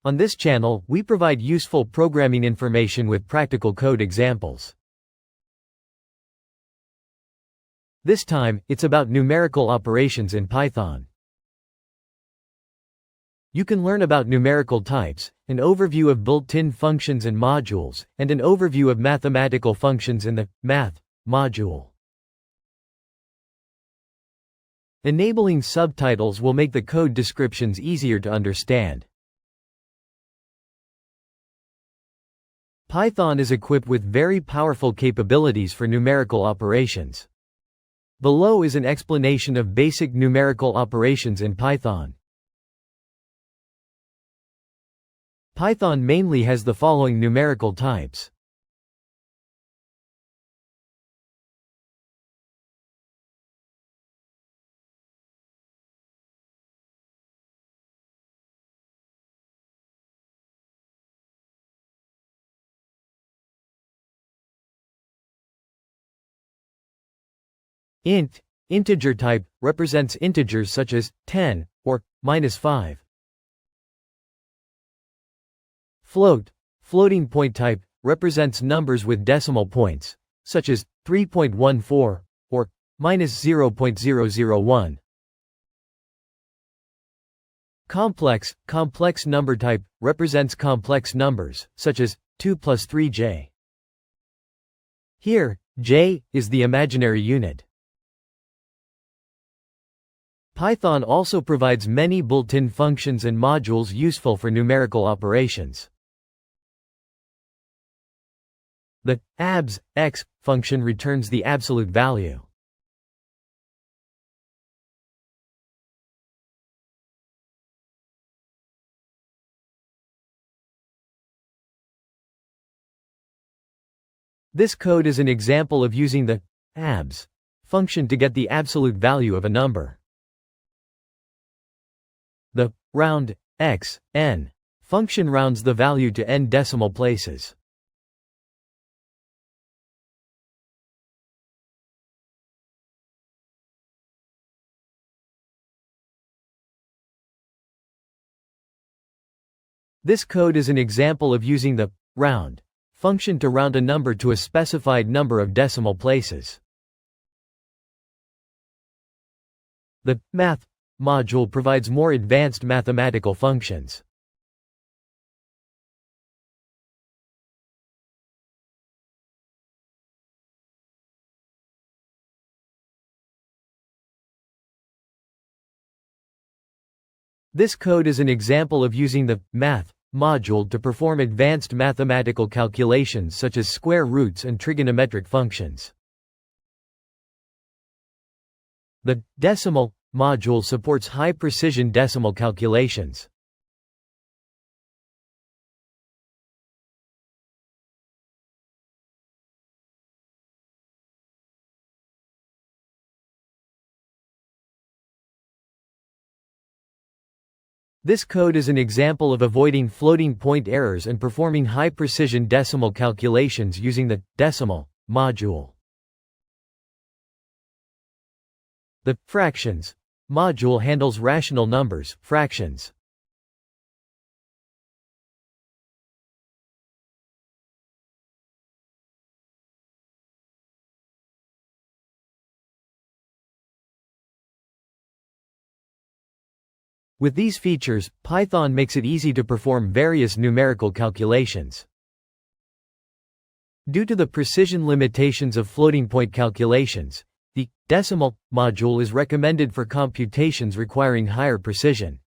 On this channel, we provide useful programming information with practical code examples. This time, it's about numerical operations in Python. You can learn about numerical types, an overview of built-in functions and modules, and an overview of mathematical functions in the Math module. Enabling subtitles will make the code descriptions easier to understand. Python is equipped with very powerful capabilities for numerical operations. Below is an explanation of basic numerical operations in Python. Python mainly has the following numerical types. Int, integer type, represents integers such as 10 or -5. Float, floating point type, represents numbers with decimal points, such as 3.14 or -0.001. Complex, complex number type, represents complex numbers, such as 2 plus 3j. Here, j is the imaginary unit. Python also provides many built-in functions and modules useful for numerical operations. The abs_x function returns the absolute value. This code is an example of using the abs function to get the absolute value of a number. The round_x_n function rounds the value to n decimal places. This code is an example of using the round function to round a number to a specified number of decimal places. The math module provides more advanced mathematical functions. This code is an example of using the math module to perform advanced mathematical calculations such as square roots and trigonometric functions. The decimal module supports high-precision decimal calculations. This code is an example of avoiding floating point errors and performing high-precision decimal calculations using the decimal module. The fractions module handles rational numbers, fractions. With these features, Python makes it easy to perform various numerical calculations. Due to the precision limitations of floating-point calculations, the decimal module is recommended for computations requiring higher precision.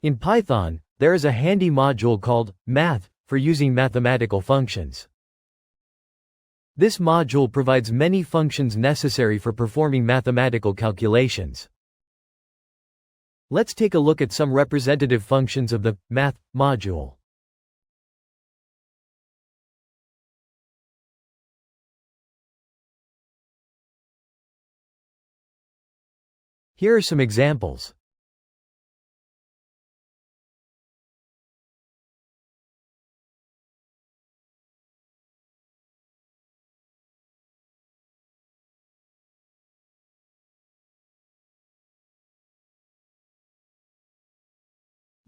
In Python, there is a handy module called math for using mathematical functions. This module provides many functions necessary for performing mathematical calculations. Let's take a look at some representative functions of the math module. Here are some examples.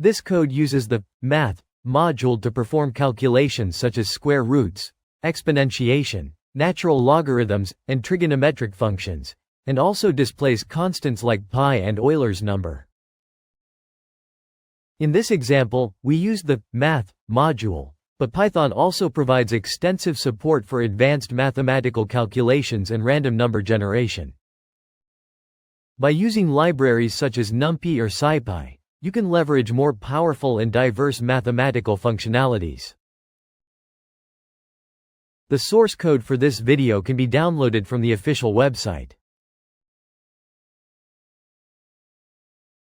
This code uses the math module to perform calculations such as square roots, exponentiation, natural logarithms, and trigonometric functions, and also displays constants like pi and Euler's number. In this example, we used the math module, but Python also provides extensive support for advanced mathematical calculations and random number generation. By using libraries such as NumPy or SciPy, you can leverage more powerful and diverse mathematical functionalities. The source code for this video can be downloaded from the official website.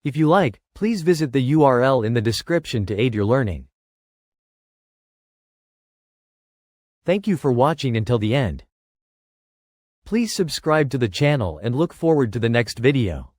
If you like, please visit the URL in the description to aid your learning. Thank you for watching until the end. Please subscribe to the channel and look forward to the next video.